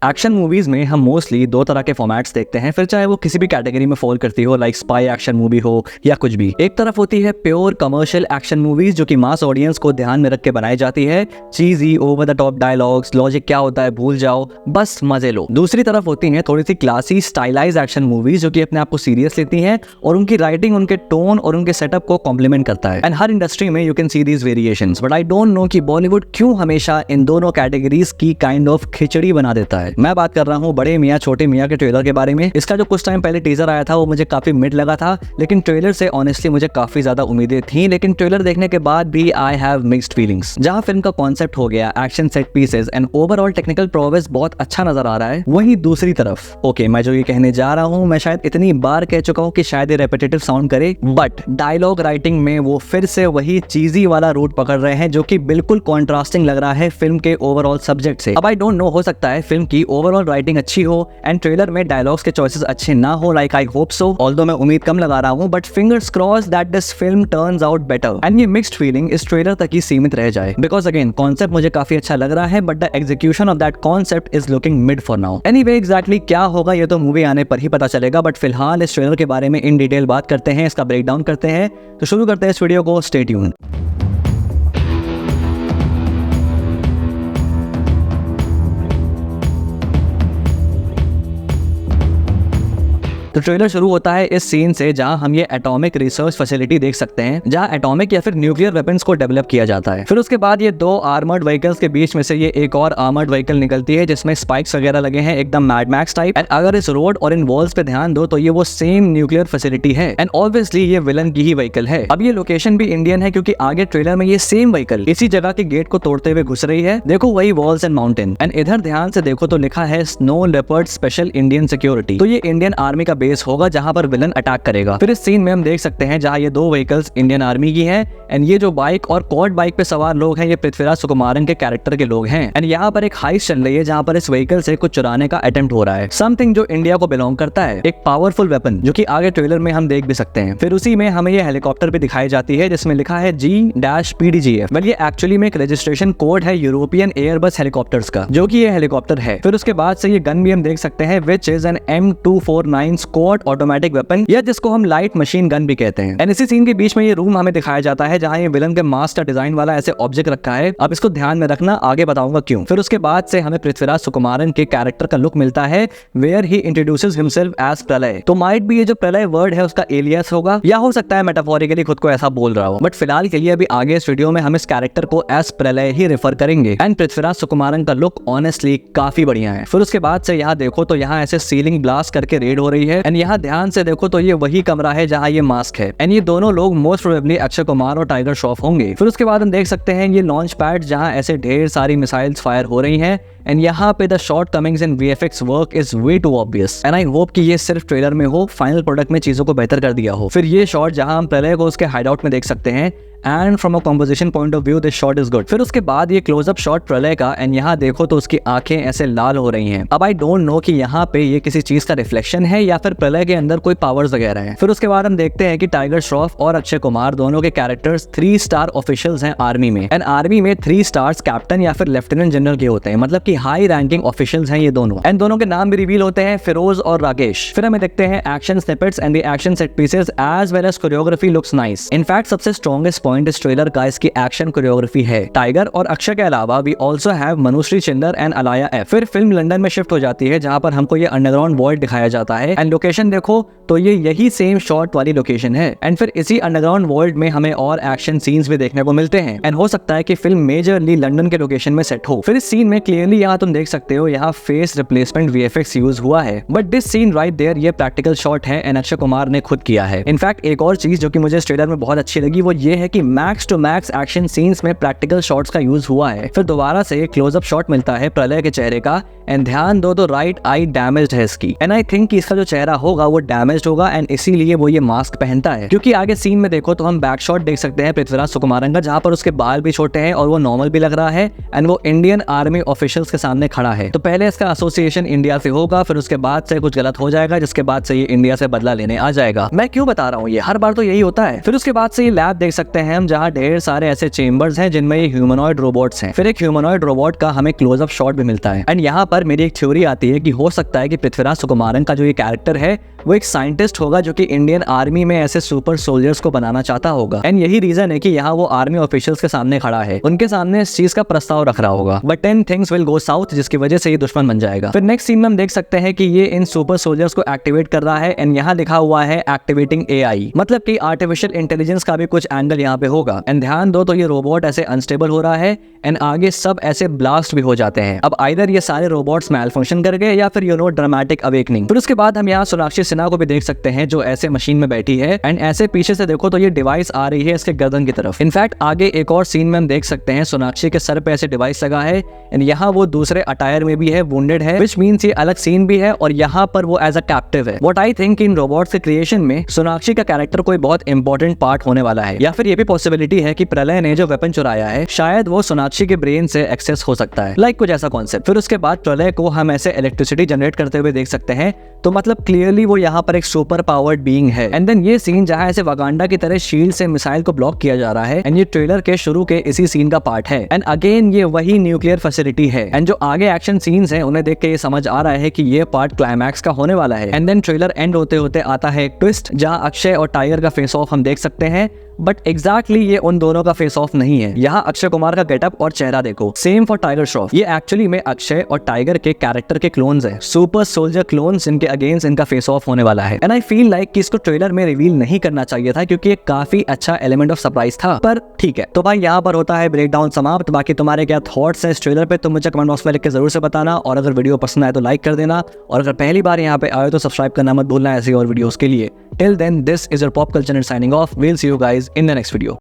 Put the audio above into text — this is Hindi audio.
एक्शन मूवीज में हम मोस्टली दो तरह के फॉर्मेट्स देखते हैं, फिर चाहे वो किसी भी कैटेगरी में फॉल करती हो, लाइक स्पाई एक्शन मूवी हो या कुछ भी। एक तरफ होती है प्योर कमर्शियल एक्शन मूवीज जो कि मास ऑडियंस को ध्यान में रख के बनाई जाती है, cheesy over the top dialogues, logic क्या होता है भूल जाओ, बस मजे लो। दूसरी तरफ होती है थोड़ी सी क्लासी स्टाइलाइज एक्शन मूवीज जो कि अपने आप को सीरियस लेती हैं और उनकी राइटिंग, उनके टोन और उनके सेटअप को कॉम्प्लीमेंट करता है। एंड हर इंडस्ट्री में you can see these variations, but I don't know कि बॉलीवुड क्यों हमेशा इन दोनों कैटेगरीज की काइंड ऑफ खिचड़ी बना देता है। मैं बात कर रहा हूँ बड़े मियाँ छोटे मियाँ के ट्रेलर के बारे में। इसका जो कुछ टाइम पहले टीजर आया था वो मुझे काफी मिड लगा था, लेकिन ट्रेलर से ऑनेस्टली मुझे काफी ज्यादा उम्मीदें थी, लेकिन ट्रेलर देखने के बाद भी आई हैव मिक्स्ड फीलिंग्स। जहाँ फिल्म का कॉन्सेप्ट हो गया, action set pieces and overall technical progress बहुत अच्छा नजर आ रहा है, वहीं दूसरी तरफ मैं जो ये कहने जा रहा हूँ मैं शायद इतनी बार कह चुका हूँ कि शायद ये रेपिटेटिव साउंड करे, बट डायलॉग राइटिंग में वो फिर से वही चीजी वाला रूट पकड़ रहे हैं जो कि बिल्कुल कॉन्ट्रास्टिंग लग रहा है फिल्म के ओवरऑल सब्जेक्ट से। अब आई डोंट नो, हो सकता है फिल्म की ओवरऑल राइटिंग अच्छी हो एंड ट्रेलर में डायलॉग्स के चॉइसेस अच्छे ना हो, like I hope so, although मैं उम्मीद कम लगा रहा हूँ, but fingers cross that this film turns out better and ये मिक्स्ड फीलिंग इस ट्रेलर तक ही सीमित रह जाए, बिकॉज अगेन कॉन्सेप्ट मुझे काफी अच्छा लग रहा है, but the execution of that concept is looking mid for now. Anyway exactly क्या होगा ये तो मूवी आने पर ही पता चलेगा, बट फिलहाल इस ट्रेलर के बारे में इन डिटेल बात करते हैं, इसका ब्रेकडाउन करते हैं। तो शुरू करते हैं इस वीडियो को, स्टे ट्यून्ड। तो ट्रेलर शुरू होता है इस सीन से जहां हम ये एटॉमिक रिसर्च फैसिलिटी देख सकते हैं, जहां एटॉमिक या फिर न्यूक्लियर वेपन्स को डेवलप किया जाता है। फिर उसके बाद ये दो आर्मर्ड व्हीकल्स के बीच में से ये एक और आर्मर्ड व्हीकल निकलती है जिसमें स्पाइक्स वगैरह लगे हैं, एकदम मैड मैक्स टाइप। एंड अगर इस रोड और इन वॉल्स पे ध्यान दो तो ये वो सेम न्यूक्लियर फैसिलिटी है एंड ऑब्वियसली ये विलन की ही व्हीकल है। अब ये लोकेशन भी इंडियन है क्योंकि आगे ट्रेलर में ये सेम व्हीकल इसी जगह के गेट को तोड़ते हुए घुस रही है। देखो वही वॉल्स एंड माउंटेन, एंड इधर ध्यान से देखो तो लिखा है snow leopard special Indian security. तो ये इंडियन आर्मी का बेस होगा जहां विलन अटैक करेगा। फिर इस सीन में हम देख सकते हैं जहां ये दो व्हीकल्स इंडियन आर्मी की हैं एंड ये जो बाइक और क्वाड बाइक पे सवार लोग हैं ये पृथ्वीराज सुकुमारन के कैरेक्टर के लोग हैं। एंड यहाँ पर एक हाइस्ट चल रही है जहां पर इस व्हीकल से कुछ चुराने का अटेम्प्ट हो रहा है, समथिंग जो इंडिया को बिलोंग करता है, एक पावरफुल वेपन जो कि आगे ट्रेलर में हम देख भी सकते हैं। फिर उसी में हमें ये हेलीकॉप्टर भी दिखाई जाती है जिसमें लिखा है G-PDGF। वेल ये एक्चुअली में एक रजिस्ट्रेशन कोड है यूरोपियन एयरबस हेलीकॉप्टर्स का, जो कि ये हेलीकॉप्टर है। फिर उसके बाद से ये गन भी हम देख सकते हैं which is an M249 squad automatic weapon, या जिसको हम लाइट मशीन गन भी कहते हैं। एंड इसी सीन के बीच में ये रूम हमें दिखाया जाता है जहां ये विलन के मास्टर डिजाइन वाला ऐसे ऑब्जेक्ट रखा है। अब इसको ध्यान में रखना, आगे बताऊंगा क्यों। फिर उसके बाद से हमें पृथ्वीराज सुकुमारन के कैरेक्टर का लुक मिलता है where he introduces himself as Pralay. तो माइट भी ये जो प्रलय वर्ड है उसका एलियस होगा, या हो सकता है मेटाफोरिकली खुद को ऐसा बोल रहा हो, बट फिलहाल के लिए अभी आगे इस वीडियो में हम इस कैरेक्टर को एज प्रलय ही रेफर करेंगे। एंड पृथ्वीराज सुकुमारन का लुक ऑनेस्टली काफी बढ़िया है। फिर उसके बाद से यहाँ देखो तो यहाँ ऐसे सीलिंग ब्लास्ट करके रेड हो रही है एंड यहाँ ध्यान से देखो तो ये वही कमरा है जहां ये मास्क है एंड ये दोनों लोग मोस्ट प्रोबेबली अक्षय कुमार और टाइगर श्रॉफ होंगे। फिर उसके बाद हम देख सकते हैं ये लॉन्च पैड जहां ऐसे ढेर सारी मिसाइल्स फायर हो रही हैं एंड यहाँ पे the shortcomings in VFX work is way too obvious and I hope कि ये सिर्फ ट्रेलर में हो, फाइनल प्रोडक्ट में चीजों को बेहतर कर दिया हो। फिर ये शॉट जहां हम प्रलय को उसके हाइडआउट में देख सकते हैं and from a composition point of view this shot is good. फिर उसके बाद ये क्लोजअप शॉट प्रलय का एंड यहाँ देखो तो उसकी आंखें ऐसे लाल हो रही हैं। अब आई डोंट नो कि यहाँ पे ये किसी चीज का रिफ्लेक्शन है या फिर प्रलय के अंदर कोई पावर्स वगैरह है। फिर उसके बाद हम देखते हैं कि टाइगर श्रॉफ और अक्षय कुमार दोनों के कैरेक्टर्स 3 स्टार ऑफिशियल्स हैं आर्मी में, एंड आर्मी में 3 स्टार्स कैप्टन या फिर लेफ्टिनेंट जनरल के होते हैं, मतलब कि हाई रैंकिंग ऑफिशियल्स हैं ये दोनों, एंड दोनों के नाम भी रिवील होते हैं, फिरोज और राकेश। फिर हमें देखते हैं action snippets and the action set pieces as well as choreography looks nice. In fact सबसे स्ट्रॉन्गेस्ट पॉइंट इस ट्रेलर का इसकी एक्शन कोरियोग्राफी है। टाइगर और अक्षय के अलावा वी आल्सो हैव मनुश्री चिल्लर एंड अलाया एफ। फिर फिल्म लंदन में शिफ्ट हो जाती है जहां पर हमको ये अंडरग्राउंड वर्ल्ड दिखाया जाता है एंड लोकेशन देखो तो ये यही सेम शॉट वाली लोकेशन है एंड फिर इसी अंडरग्राउंड वर्ल्ड में हमें और एक्शन सीन्स भी देखने को मिलते हैं एंड हो सकता है कि फिल्म मेजरली लंदन के लोकेशन में सेट हो। फिर इस सीन में क्लियरली यहाँ तुम देख सकते हो यहाँ फेस रिप्लेसमेंट VFX यूज हुआ है, but this scene right there ये प्रैक्टिकल शॉट है एंड अक्षय कुमार ने खुद किया है। इनफैक्ट एक और चीज जो कि मुझे इस ट्रेलर में बहुत अच्छी लगी वो ये है कि max to max action scenes में प्रैक्टिकल शॉट्स का यूज हुआ है। फिर दोबारा से क्लोजअप शॉट मिलता है प्रलय के चेहरे का एंड ध्यान दो तो राइट आई डैमेज्ड है इसकी एंड आई थिंक कि इसका जो चेहरा होगा वो डैमेज्ड होगा एंड इसीलिए वो ये मास्क पहनता है, क्योंकि आगे सीन में देखो तो हम बैक शॉट देख सकते हैं पृथ्वीराज सुकुमारन का जहां पर उसके बाल भी छोटे हैं और वो नॉर्मल भी लग रहा है एंड वो इंडियन आर्मी ऑफिशियल्स के सामने खड़ा है। तो पहले इसका एसोसिएशन इंडिया से होगा, फिर उसके बाद से कुछ गलत हो जाएगा जिसके बाद से ये इंडिया से बदला लेने आ जाएगा। मैं क्यों बता रहा हूँ, ये हर बार तो यही होता है। फिर उसके बाद से ये लैब देख सकते हैं हम जहाँ ढेर सारे ऐसे चेम्बर्स हैं जिनमें ये ह्यूमनॉइड रोबोट्स हैं। फिर एक ह्यूमनॉइड रोबोट का हमें क्लोजअप शॉट भी मिलता है। एंड यहाँ पर मेरी एक थ्योरी आती है कि हो सकता है कि पृथ्वीराज सुकुमारन का जो ये कैरेक्टर है वो एक साइंटिस्ट होगा जो कि इंडियन आर्मी में ऐसे सुपर सोल्जर्स को बनाना चाहता होगा। एंड यही रीजन है कि यहाँ वो आर्मी ऑफिशियल्स के सामने खड़ा है, उनके सामने इस चीज का प्रस्ताव रख रहा होगा। But then things will go south, जिसकी वजह से ये दुश्मन बन जाएगा। फिर नेक्स्ट सीन में हम देख सकते हैं कि ये इन सुपर सोल्जर्स को एक्टिवेट कर रहा है। एंड यहाँ लिखा हुआ है एक्टिवेटिंग एआई, मतलब कि आर्टिफिशियल इंटेलिजेंस का भी कुछ एंगल यहाँ पे होगा। एंड ध्यान दो तो ये रोबोट ऐसे अनस्टेबल हो रहा है एंड आगे सब ऐसे ब्लास्ट भी हो जाते हैं। अब आइदर ये सारे रोबोट्स मैल फंक्शन कर गए या फिर ड्रामेटिक अवेकनिंग। फिर उसके बाद हम यहाँ सोनाक्षी सिन्हा को भी देख सकते हैं जो ऐसे मशीन में बैठी है एंड ऐसे पीछे से देखो तो ये डिवाइस आ रही है इसके गर्दन की तरफ। इनफैक्ट आगे एक और सीन में हम देख सकते हैं सोनाक्षी के सर पे ऐसे डिवाइस लगा है एंड यहाँ वो दूसरे अटायर में भी है, वुंडेड है, विच मीन्स ये अलग सीन भी है और यहाँ पर वो एज अ कैप्टिव है। What I think in robots के क्रिएशन में सोनाक्षी का कैरेक्टर कोई बहुत इंपॉर्टेंट पार्ट होने वाला है, या फिर ये भी पॉसिबिलिटी है कि प्रलय ने जो वेपन चुराया है शायद वो सोनाक्षी के ब्रेन से एक्सेस हो सकता है, लाइक कुछ ऐसा कॉन्सेप्ट। फिर उसके बाद प्रलय को हम ऐसे इलेक्ट्रिसिटी जनरेट करते हुए देख सकते हैं, तो मतलब क्लियरली वो यहाँ पर एक सुपर पावर्ड बीइंग है। एंड देन ये सीन जहाँ ऐसे वाकांडा की तरह शील्ड से मिसाइल को ब्लॉक किया जा रहा है एंड ये ट्रेलर के शुरू के इसी सीन का पार्ट है। एंड अगेन ये वही न्यूक्लियर फैसिलिटी है एंड जो आगे एक्शन सीन्स हैं उन्हें देख के ये समझ आ रहा है कि ये पार्ट क्लाइमैक्स का होने वाला है। एंड देन ट्रेलर एंड होते होते आता है एक ट्विस्ट जहाँ अक्षय और टाइगर का फेस ऑफ हम देख सकते हैं, बट एग्जैक्टली ये उन दोनों का फेस ऑफ नहीं है। यहाँ अक्षय कुमार का गेटअप और चेहरा देखो, सेम फॉर टाइगर श्रॉफ। ये एक्चुअली में अक्षय और टाइगर के कैरेक्टर के क्लोन्स हैं, सुपर सोल्जर क्लोन्स, इनके अगेंस्ट इनका फेस ऑफ होने वाला है। एंड आई फील लाइक कि इसको ट्रेलर में रिवील नहीं करना चाहिए था क्योंकि ये काफी अच्छा एलिमेंट ऑफ सरप्राइज था, पर ठीक है। तो भाई यहाँ पर होता है ब्रेक डाउन समाप्त। बाकी तुम्हारे क्या थॉट्स हैं इस ट्रेलर पे तो मुझे कमेंट बॉक्स में लिख के जरूर से बताना, और अगर वीडियो पसंद आए तो लाइक कर देना, और अगर पहली बार यहाँ पे आए तो सब्सक्राइब करना मत भूलना ऐसी और वीडियोस के लिए। Till then this is your pop culture and signing off. Will see you guys in the next video.